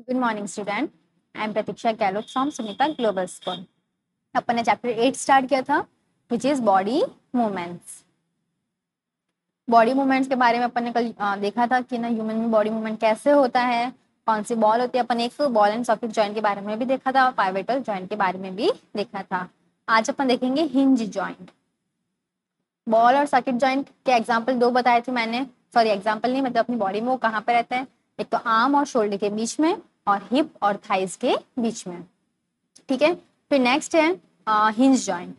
Good morning student. I am Pratiksha Gahlot from Sunita global school. अपन ने chapter 8 start किया था which is body movements. Body movements के बारे में अपन ने कल देखा था कि ना ह्यूमन में बॉडी मूवमेंट कैसे होता है, कौन सी बॉल होती है। अपन एक बॉल एंड सॉकेट जॉइंट के बारे में भी देखा था और पाइवेटल जॉइंट के बारे में भी देखा था। आज अपन देखेंगे हिंज जॉइंट। बॉल और सर्किट जॉइंट के एग्जाम्पल दो बताए थे मैंने, सॉरी एग्जाम्पल नहीं, मतलब अपनी बॉडी में वो कहाँ पे रहते हैं। एक तो आर्म और शोल्डर के बीच में और हिप और थाइस के बीच में। ठीक है, फिर नेक्स्ट है hinge joint.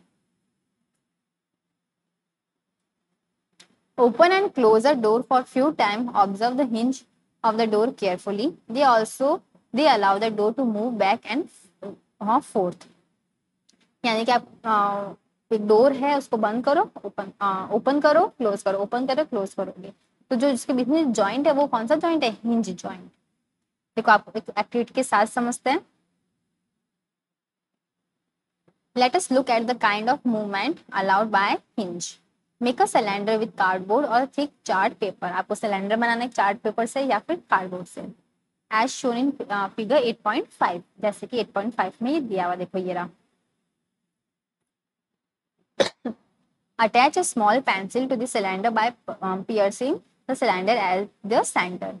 Open and close a door for few time, observe the hinge of the door carefully, they allow the door to move back and forth. यानी कि आप एक डोर है उसको बंद करो, ओपन करो, क्लोज करो, ओपन करो, क्लोज करोगे तो जो इसके बीच में जॉइंट है वो कौन सा जॉइंट है? Hinge joint. देखो आप एक एक्टिविटी के साथ समझते हैं। Let us look at the kind of movement allowed by hinge. Make a cylinder with cardboard or thick chart paper. आपको सिलेंडर बनाना है चार्ट पेपर से या फिर कार्डबोर्ड से। As shown in figure 8.5, जैसे कि 8.5 में ये दिया हुआ, देखो ये रहा। Attach a small pencil to the cylinder by piercing the cylinder at the center.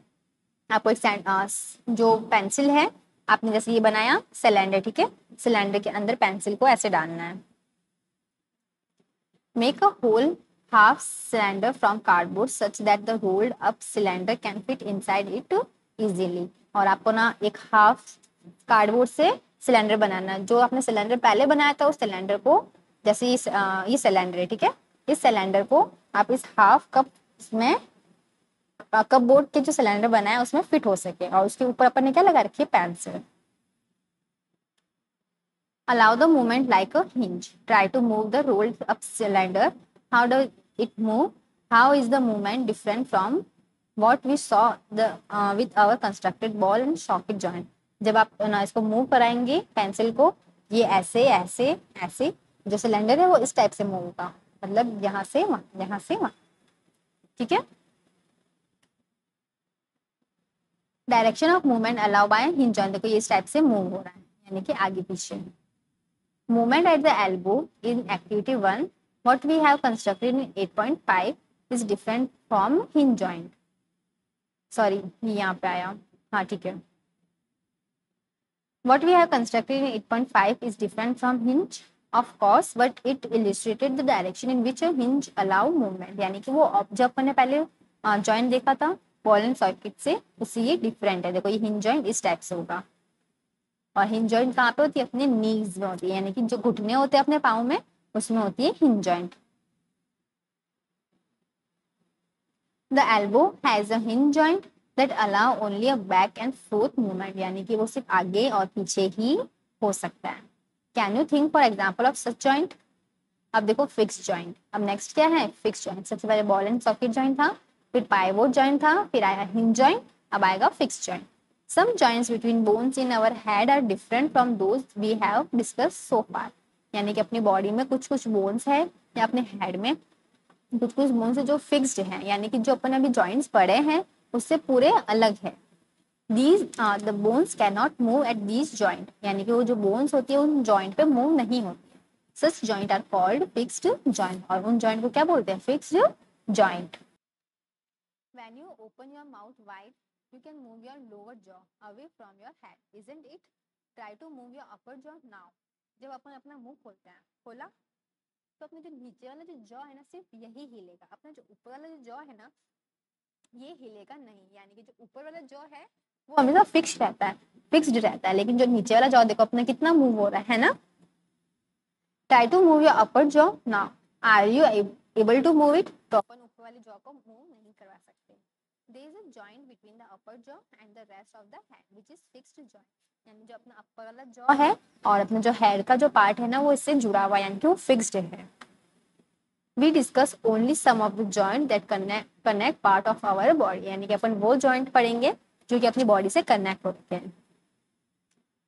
आपको एक जो पेंसिल है, आपने जैसे ये बनाया सिलेंडर, ठीक है, सिलेंडर के अंदर पेंसिल को ऐसे डालना है। Make a whole half cylinder from cardboard such that the rolled up cylinder can fit inside it easily. और आपको ना एक हाफ कार्डबोर्ड से सिलेंडर बनाना है। जो आपने सिलेंडर पहले बनाया था उस सिलेंडर को, जैसे ये सिलेंडर है, ठीक है, इस सिलेंडर को आप इस हाफ कप में कप बोर्ड के जो सिलेंडर बनाया है उसमें फिट हो सके। और उसके ऊपर अपन ने क्या लगा रखी है? Pencil. Allow the movement like a hinge. Try to move the rolled up cylinder. How does it move? How is the movement different from what we saw with our constructed ball and socket joint? जब आप ना इसको move कराएंगे pencil को, ये ऐसे ऐसे ऐसे, जो सिलेंडर है वो इस टाइप से मूव होगा, मतलब यहाँ से वहाँ, यहाँ से वहाँ। ठीक है, direction of movement allow by hinge joint. देखो ये इस टाइप से मूव हो रहा है, यानी कि आगे पीछे। Movement at the elbow in activity 1, what we have constructed in 8.5 is different from hinge joint. Sorry, यहाँ पे आया, हाँ ठीक है। What we have constructed in 8.5 is different from hinge, of course, but it illustrated the direction in which a hinge allow movement. यानी कि वो जब अपन ने पहले जॉइंट देखा था बॉल एंड सॉकेट से, उससे ये डिफरेंट है। देखो ये हिंज जॉइंट इस टाइप से होगा और हिंज जॉइंट कहाँ पे होती है? अपने नीज में होती है, यानी कि जो घुटने होते हैं अपने पाँव में, उसमें होती है hinge joint. The elbow has a hinge joint that allow only a back and fourth movement, यानी कि वो सिर्फ आगे और पीछे ही हो सकता है। Can you think for example of such joint? अब देखो फिक्स जॉइंट। अब नेक्स्ट क्या है? Fix joint. सबसे पहले बॉल एंड सॉकेट जॉइंट था, फिर पाइवोट जॉइंट था, फिर आया हिंज जॉइंट, अब आएगा fix joint. Some joints between bones in our head are different from those we have discussed so far. यानी कि अपनी बॉडी में कुछ कुछ बोन्स है या अपने हेड में कुछ कुछ बोन्स है जो फिक्स्ड हैं, यानी कि जो अपन अभी जॉइंट्स पढ़े हैं उससे पूरे अलग है। These the bones cannot move at these joint, यानी कि वो जो बोन्स होती है उन जॉइंट पे मूव नहीं होती है। Such joint are called fixed joint, और उन जॉइंट को क्या बोलते हैं? Fixed joint. When you open your mouth wide, you can move your lower jaw away from your head, isn't it? Try to move your upper jaw now. जब अपन अपना मुंह खोलते हैं, खोला तो अपने जो नीचे वाला जो जॉ है ना सिर्फ यही हिलेगा, अपना जो ऊपर वाला जो जॉ है ना ये हिलेगा नहीं। यानी कि जो ऊपर वाला जॉ है वो हमेशा फिक्स रहता है, फिक्स्ड रहता है, लेकिन जो नीचे वाला जॉ देखो अपना कितना मूव हो रहा है ना। Try to move your upper jaw now. Are you able to move it? तो अपन ऊपर वाले जॉ को मूव नहीं करवा सकते। There is a joint between the upper jaw and the rest of the head, which is fixed joint. यानी जो अपना अपर वाला जॉ है और अपना जो हेड का जो पार्ट है ना वो इससे जुड़ा हुआ है, यानी कि वो फिक्स्ड है। We discuss only some of the joint that connect part of our body, यानी कि अपन वो जॉइंट पढ़ेंगे जो कि अपनी बॉडी से कनेक्ट होते हैं।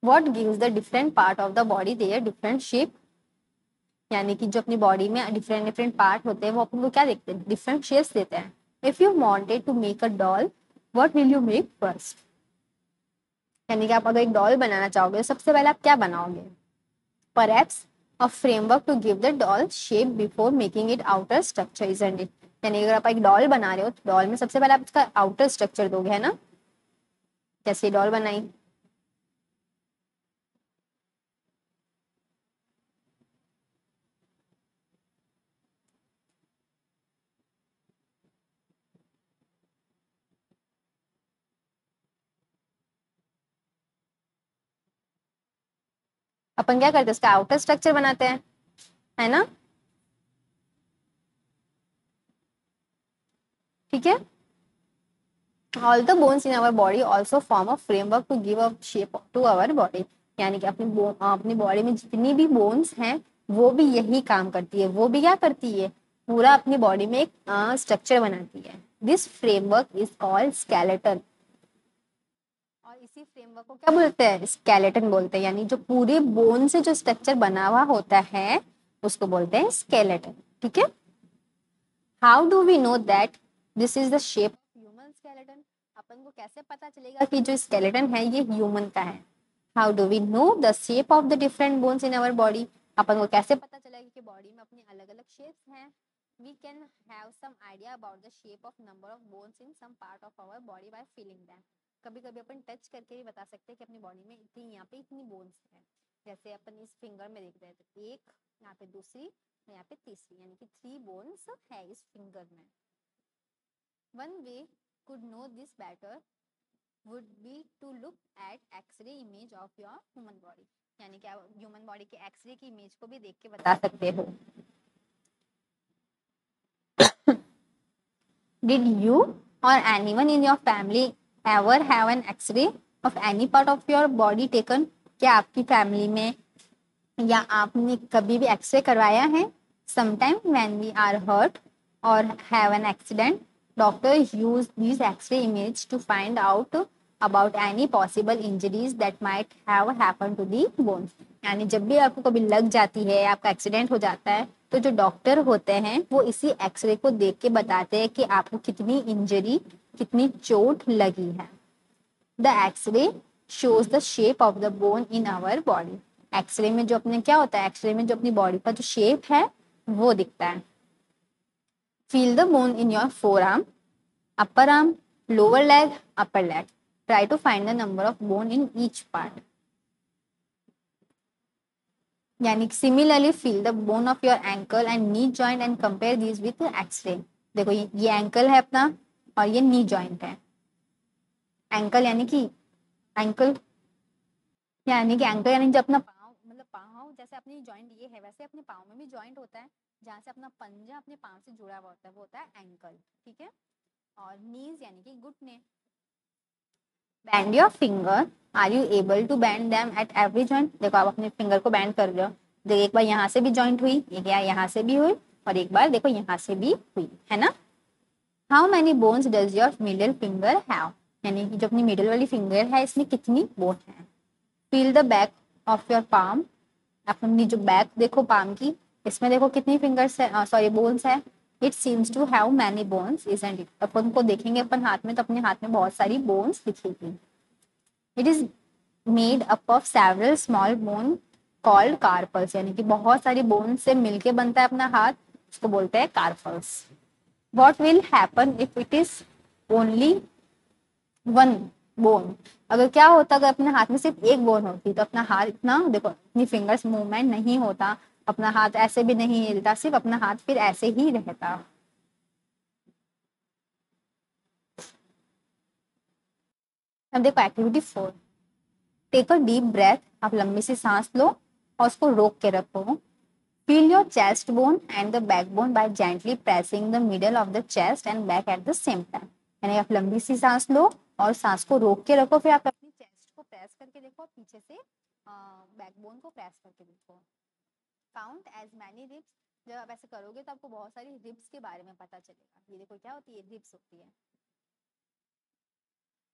What gives the different part of the body their different shape? यानी कि जो अपनी बॉडी में डिफरेंट डिफरेंट पार्ट होते हैं वो अपन को क्या देखते हैं? डिफरेंट शेप्स देते हैं। If you wanted to make a doll, what will you make first? यानी कि आप अगर एक डॉल बनाना चाहोगे तो सबसे पहले आप क्या बनाओगे? Perhaps a framework to give the doll shape before making it outer structure, isn't it? यानी अगर आप एक डॉल बना रहे हो तो डॉल में सबसे पहले आप इसका आउटर स्ट्रक्चर दोगे, है ना? जैसे डॉल बनाई, अपन क्या करते हैं? इसका आउटर स्ट्रक्चर बनाते हैं, है ना? ठीक है। All the bones in our body also form a framework to give a shape to our body. यानी कि अपनी बॉडी में जितनी भी बोन्स हैं वो भी यही काम करती है। वो भी क्या करती है? पूरा अपनी बॉडी में एक स्ट्रक्चर बनाती है। This framework is called skeleton. और इसी फ्रेमवर्क को क्या बोलते हैं? स्केलेटन बोलते हैं। यानी जो पूरे बोन से जो स्ट्रक्चर बना हुआ होता है उसको बोलते हैं स्केलेटन। ठीक है। How do we know that this is the shape of human skeleton? अपन को कैसे पता चलेगा कि जो स्केलेटन है ये ह्यूमन का है? How do we know the shape of the different bones in our body? अपन को कैसे पता चलेगा कि बॉडी में अपनी अलग अलग शेप्स हैं? We can have some idea about the shape of number of bones in some part of our body by feeling them. कभी कभी अपन टच करके भी बता सकते हैं कि अपनी बॉडी में इतनी, यहाँ पे इतनी बोन्स है। जैसे अपन इस फिंगर में देख रहे हैं तो एक, यहाँ पे दूसरी, यहाँ पे तीसरी, यानी कि 3 बोन्स है इस फिंगर में। One way could know this better would be to look at X-ray image of your human body. यानी कि आप ह्यूमन बॉडी के एक्सरे की इमेज को भी देख के बता सकते हो। Did you or anyone in your family ever have an X-ray of any part of your body taken? क्या आपकी फैमिली में या आपने कभी भी एक्सरे करवाया है? Sometime when we are hurt or have an accident, doctors use these X-ray images to find out about any possible injuries that might have happened to the bones. यानी जब भी आपको कभी लग जाती है, आपका एक्सीडेंट हो जाता है, तो जो डॉक्टर होते हैं वो इसी एक्सरे को देख के बताते हैं कि आपको कितनी इंजरी, कितनी चोट लगी है। The X-ray shows the shape of the bone in our body. X-ray में जो अपने क्या होता है? एक्सरे में जो अपनी बॉडी का जो शेप है वो दिखता है। Feel the bone in your forearm, upper arm, lower leg, upper leg. Try to find the number of bone in each part. यानी similarly feel the bone of your ankle and knee joint and compare this with X-ray. देखो ये ankle है अपना और ये knee joint है। Ankle यानी कि एंकल यानी जो अपना पाँव, मतलब पाँव जैसे अपनी जॉइंट ये है वैसे अपने पाँव में भी जॉइंट होता है, जहाँ से अपना पंजा अपने पाँव से जुड़ा हुआ होता है वो होता है एंकल। ठीक है। और नीज यानी कि घुटने। Bend your finger, are you able to bend them at every joint? देखो आप अपने फिंगर को बैंड कर रहे हो, देखो एक बार यहाँ से भी जॉइंट हुई, एक बार यहाँ से भी हुई और एक बार देखो यहाँ से भी हुई, है ना? How many bones does your middle finger have? यानी कि जो अपनी मिडिल वाली फिंगर है इसमें कितनी बोन है? Feel the back of your palm. अपनी जो बैक देखो पाम की, इसमें देखो कितनी फिंगर्स है, सॉरी बोन्स है। It seems to have many bones isn't it? अपन को देखेंगे अपन हाथ में तो अपने हाथ में बहुत सारी बोन्स दिखेगी। It is made up of several small bone called carpals. यानी कि बहुत सारी बोन से मिलके बनता है अपना हाथ, उसको बोलते हैं carpals. What will happen if it is only one bone? अगर क्या होता अगर अपने हाथ में सिर्फ एक बोन होती तो अपना हाथ इतना देखो, अपनी फिंगर्स मूवमेंट नहीं होता, अपना हाथ ऐसे भी नहीं हिलता, सिर्फ अपना हाथ फिर ऐसे ही रहता। अब देखो activity 4, take a deep breath. आप लंबी सी सांस लो और उसको रोक के रखो। Feel your chest bone and the back bone by gently pressing the middle of the chest and back at the same time. यानी आप लंबी सी सांस लो और सांस को रोक के रखो, फिर आप अपनी चेस्ट को प्रेस करके देखो, पीछे से बैकबोन को प्रेस करके देखो। Count as many ribs. जब आप ऐसे करोगे तो आपको बहुत सारी रिब्स के बारे में पता चलेगा। ये देखो क्या होती है? रिब्स होती है।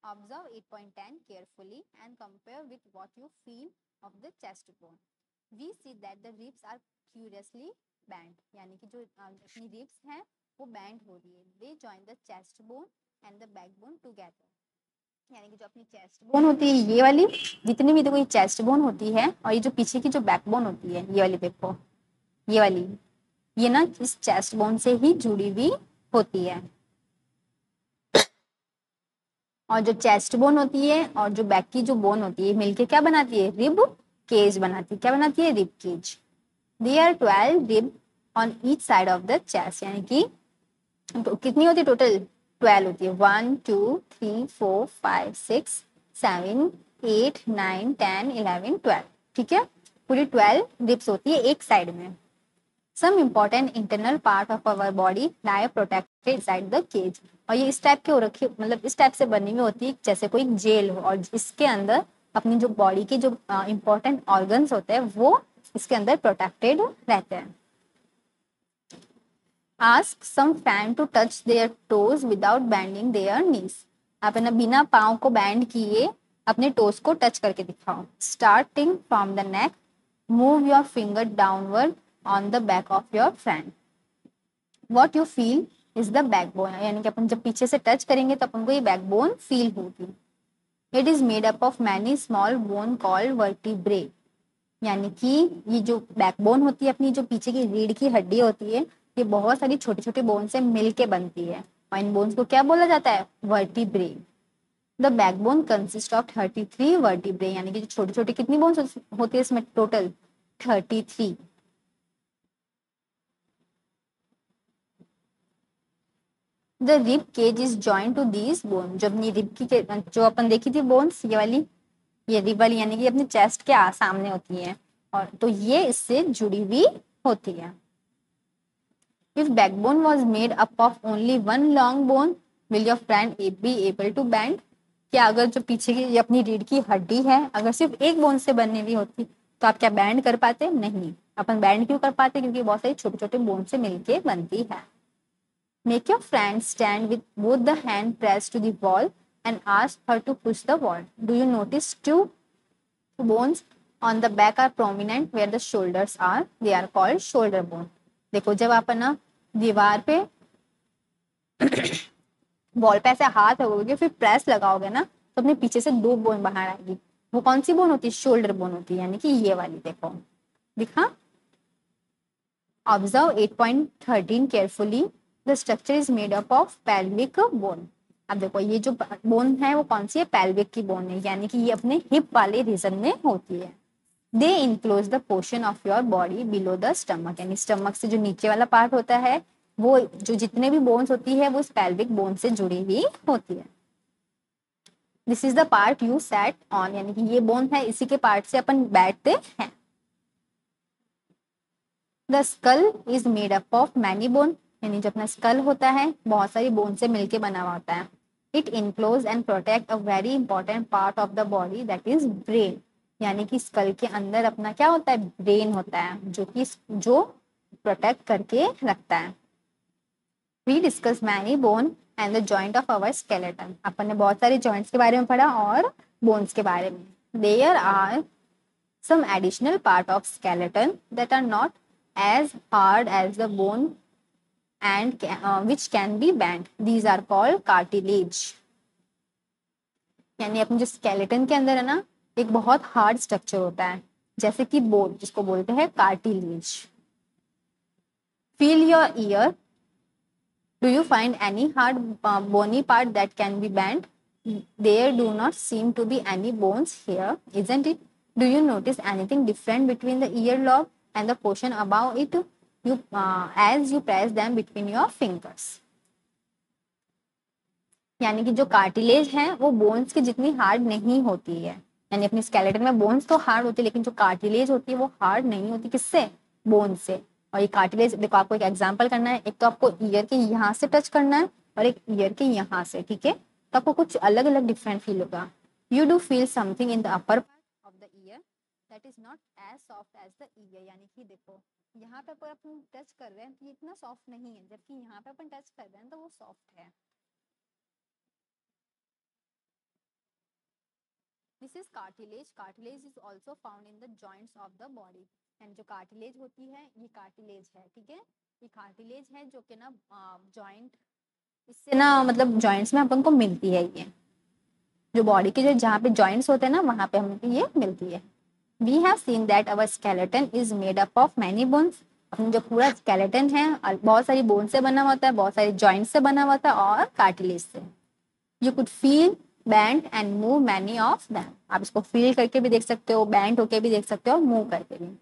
Observe 8.10 carefully and compare with what you feel of the chest bone. We see that the ribs are curiously bent, यानी कि जो अपनी ribs हैं वो bend हो रही है। They join the chest bone and the backbone together. यानी कि जो अपनी चेस्ट बोन होती है ये वाली, जितनी भी देखो ये चेस्ट बोन होती है, और ये जो पीछे की जो बैक बोन होती है ये वाली देखो, ये वाली, ये ना इस चेस्ट बोन से ही जुड़ी हुई होती है। और जो चेस्ट बोन होती है और जो बैक की जो बोन होती है मिलके क्या बनाती है, रिब केज बनाती है। क्या बनाती है, rib cage. They are 12 rib on each side of the chest, यानी कि तो कितनी होती है टोटल, 12 होती है। 1 2 3 4 5 6 7 8 9 10 11 12, ठीक है, पूरी 12 रिब्स होती है एक साइड में। Some important internal part of our body lie protected inside the cage, और ये इस टाइप के हो रखी, मतलब इस टाइप से बनी हुई होती है जैसे कोई जेल हो, और इसके अंदर अपनी जो बॉडी के जो इम्पोर्टेंट ऑर्गन्स होते हैं वो इसके अंदर प्रोटेक्टेड रहते हैं। Ask some fan to touch their toes without bending their knees. आप है ना बिना पाँव को बैंड किए अपने टोस को टच करके दिखाओ। Starting from the neck, move your finger downward on the back of your fan. What you feel is the backbone. यानी कि अपन जब पीछे से टच करेंगे तो अपन को ये बैकबोन फील होगी। It is made up of many small bone called vertebrae. यानी कि ये जो बैकबोन होती है अपनी, जो पीछे की रीढ़ की हड्डी होती है, ये बहुत सारी छोटे छोटे बोन से मिलके बनती है, और इन बोन्स को क्या बोला जाता है, vertebrae. The backbone consist of 33 vertebrae, यानी कि जो छोटी छोटी कितनी बोन्स होती है इसमें, total 33। The rib cage is joint to these bone, जो अपनी रिब की जो अपन देखी थी बोन्स, ये वाली, ये रिब वाली यानी कि अपने चेस्ट के सामने होती है, और तो ये इससे जुड़ी हुई होती है। If backbone was made up of only one long bone, will your friend be able to bend? क्या अगर जो पीछे की अपनी रीढ़ की हड्डी है अगर सिर्फ एक बोन से बनने हुई होती तो आप क्या बैंड कर पाते, नहीं। अपन बैंड क्यों कर पाते, क्योंकि बहुत सारी छोटे छोटे बोन से मिलके बनती है। Make your friend stand with both the hand pressed to the wall and ask her to push the wall. Do you notice two bones on the back are prominent where the shoulders are? They are called shoulder bone. देखो जब आप ना दीवार पे wall पे ऐसे हाथ रखोगे फिर प्रेस लगाओगे ना तो अपने पीछे से दो बोन बाहर आएगी। वो कौन सी बोन होती है, शोल्डर बोन होती है, यानी कि ये वाली देखो, दिखा। Observe 8.13 carefully, the structure is made up of pelvic bone. अब देखो ये जो बोन है वो कौन सी है, पेल्विक की बोन है, यानी कि ये अपने हिप वाले रीजन में होती है। They enclose the portion of your body below the stomach, यानी स्टमक से जो नीचे वाला पार्ट होता है वो जो जितने भी बोन्स होती है वो पेल्विक बोन से जुड़ी हुई होती है। This is the part you set on, यानी कि ये बोन है, इसी के पार्ट से अपन बैठते हैं। The skull is made up of many bone, यानी जो अपना स्कल होता है बहुत सारी बोन से मिलके बना हुआ होता है। It enclose and protect a very important part of the body that is brain, यानी कि स्कल के अंदर अपना क्या होता है, ब्रेन होता है जो प्रोटेक्ट करके रखता है। We discuss many bone and the joint of our skeleton, अपन ने बहुत सारे जॉइंट्स के बारे में पढ़ा और बोन्स के बारे में। There are some additional part of skeleton that are not as hard as the bone and which can be bent. These are called cartilage. यानी अपने जो स्केलेटन के अंदर है ना एक बहुत हार्ड स्ट्रक्चर होता है जैसे कि बोन, जिसको बोलते हैं cartilage. Feel your year, do you find any hard bony part that can be bent? There do not seem to be any bones here, isn't it? Do you notice anything different between the earlobe and the portion above it? As you press them between your fingers. यानी कि जो cartilage है वो bones की जितनी hard नहीं होती है, यानी अपनी स्केलेटन में बोन्स तो हार्ड होती है लेकिन जो कार्टिलेज होती है वो हार्ड नहीं होती, किससे, बोन से। और ये कार्टिलेज देखो आपको एक एग्जांपल करना है, एक तो आपको ईयर के यहाँ से टच करना है और एक ईयर के यहाँ से, ठीक है, तो आपको कुछ अलग अलग डिफरेंट फील होगा। You do feel something in the upper part of the ear that is not as soft as the ear, यानी कि देखो यहाँ पे अपन टच कर रहे हैं तो ये इतना सॉफ्ट नहीं है, जबकि यहाँ पे अपन टच कर रहे हैं तो वो सॉफ्ट है। This is cartilage, cartilage is also found in the joints of the body, and जो कार्टिलेज होती है ये कार्टिलेज है, ठीक है, ये कार्टिलेज है जो कि ना जॉइंट, इससे ना मतलब जॉइंट्स में अपन को मिलती है ये जो बॉडी के जो जहाँ पे जॉइंट्स होते हैं ना वहाँ पे हमको ये मिलती है। We have seen that our skeleton is made up of many bones. अपना जो पूरा स्केलेटन है बहुत सारी बोन से बना होता है, बहुत सारे जॉइंट से बना होता है और कार्टिलेज से। You could feel band and move many of them. आप इसको फील करके भी देख सकते हो, बैंड होके भी देख सकते हो और मूव करके भी।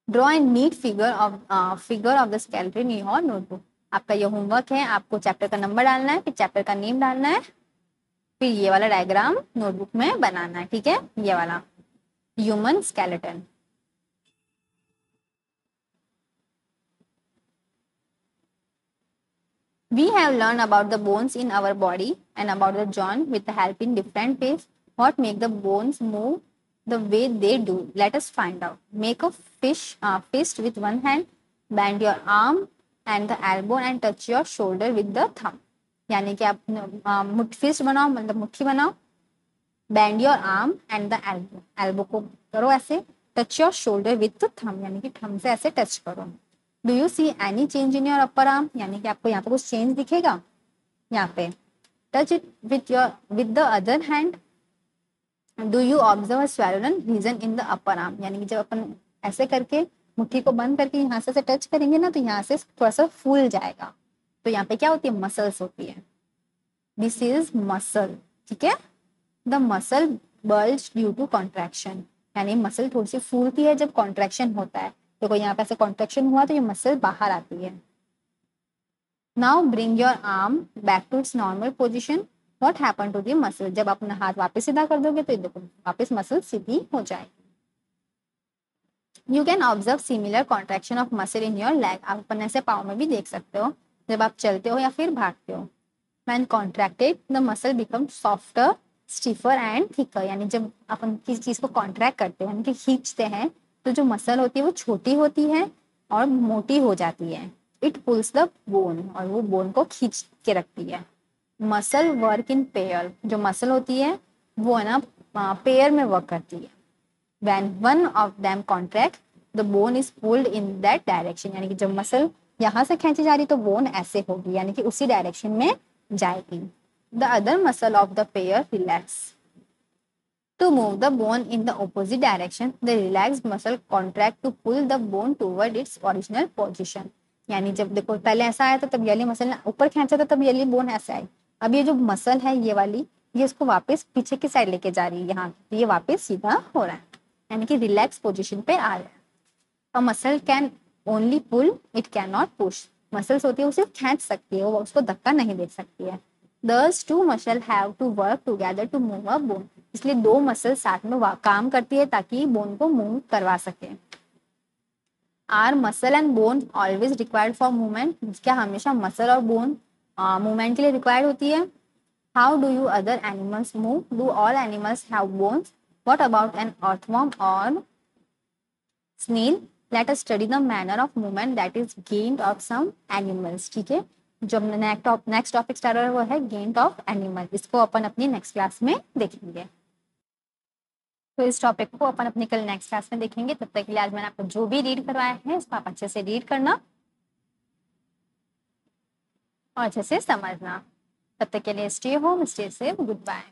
Draw a neat figure of the skeleton in your notebook. आपका ये होमवर्क है, आपको चैप्टर का नंबर डालना है, फिर चैप्टर का नेम डालना है, फिर ये वाला डायग्राम नोटबुक में बनाना है, ठीक है, ये वाला human skeleton. We have learned about the bones in our body and about the joint with the help in different ways. What make the bones move the way they do? Let us find out. Make a fist with one hand, bend your arm and the elbow and touch your shoulder with the thumb. यानी कि आप fist बनाओ, मतलब मुट्ठी बनाओ, band your arm and the elbow, elbow को करो ऐसे, touch your shoulder with the thumb, यानी कि थंब से ऐसे टच करो। Do you see any change in your upper arm, यानी कि आपको यहाँ पे कुछ चेंज दिखेगा यहाँ पे। Touch it with the other hand. Do you observe a swollen region in the upper arm, यानी कि जब अपन ऐसे करके मुट्ठी को बंद करके यहाँ से टच करेंगे ना तो यहाँ से थोड़ा सा फूल जाएगा, तो यहाँ पे क्या होती है, मसल्स होती है। दिस इज मसल, ठीक है। The muscle bulge due to contraction, यानी मसल थोड़ी सी फूलती है जब कॉन्ट्रैक्शन होता है। तो कोई यहाँ पे ऐसे कॉन्ट्रैक्शन हुआ तो ये मसल बाहर आती है। Now bring your arm back to its normal position. What happen to the muscle, जब अपना हाथ वापस सीधा कर दोगे तो देखो वापस मसल सीधी हो जाएगी। You can observe similar contraction of muscle in your leg. आप अपन ऐसे पाँव में भी देख सकते हो जब आप चलते हो या फिर भागते हो। When contracted, the muscle becomes softer, stiffer and thicker. यानी जब अपन किसी चीज को कॉन्ट्रैक्ट करते हैं, यानी कि खींचते हैं, तो जो मसल होती है वो छोटी होती है और मोटी हो जाती है। इट पुल्स द बोन, और वो बोन को खींच के रखती है। मसल वर्क इन पेयर, जो मसल होती है वो है ना पेयर में वर्क करती है। When one of them contract, the bone is pulled in that direction. यानी कि जब मसल यहाँ से खींची जा रही तो बोन ऐसे होगी, यानी कि उसी डायरेक्शन में जाएगी। The other muscle of the pair relax. To move the bone in the opposite direction, the relaxed muscle contract to pull the bone toward its original position. यानी जब देखो पहले ऐसा आया था तब ये वाली मसल ने ऊपर खींचा था, तब ये वाली बोन ऐसे आई। अब ये जो मसल है ये वाली, ये उसको वापस पीछे की साइड लेके जा रही है, यहाँ ये वापस सीधा हो रहा है, यानी कि रिलैक्स पोजिशन पे आ रहा है। A muscle can only pull, it can not push. Muscles होती है वो सिर्फ खींच सकती है, वो उसको धक्का नहीं दे सकती है। Thus two muscle have to work together to move a bone. इसलिए दो मसल साथ में काम करती है ताकि बोन को मूव करवा सके। Are muscle and bone always required for movement? क्या हमेशा मसल और बोन मूवमेंट के लिए रिक्वायर्ड होती है? How do you other animals move? Do all animals have bones? What about an earthworm or snail? Let us study the manner of movement that is gained of some animals. ठीक है, जो next topic start हो रहा है वो है giant of animal. इसको अपन अपनी नेक्स्ट क्लास में देखेंगे। तो इस टॉपिक को अपन अपनी कल नेक्स्ट क्लास में देखेंगे। तब तक के लिए आज मैंने आपको जो भी रीड करवाया है इसको आप अच्छे से रीड करना और अच्छे से समझना। तब तक के लिए stay home, stay safe, good bye.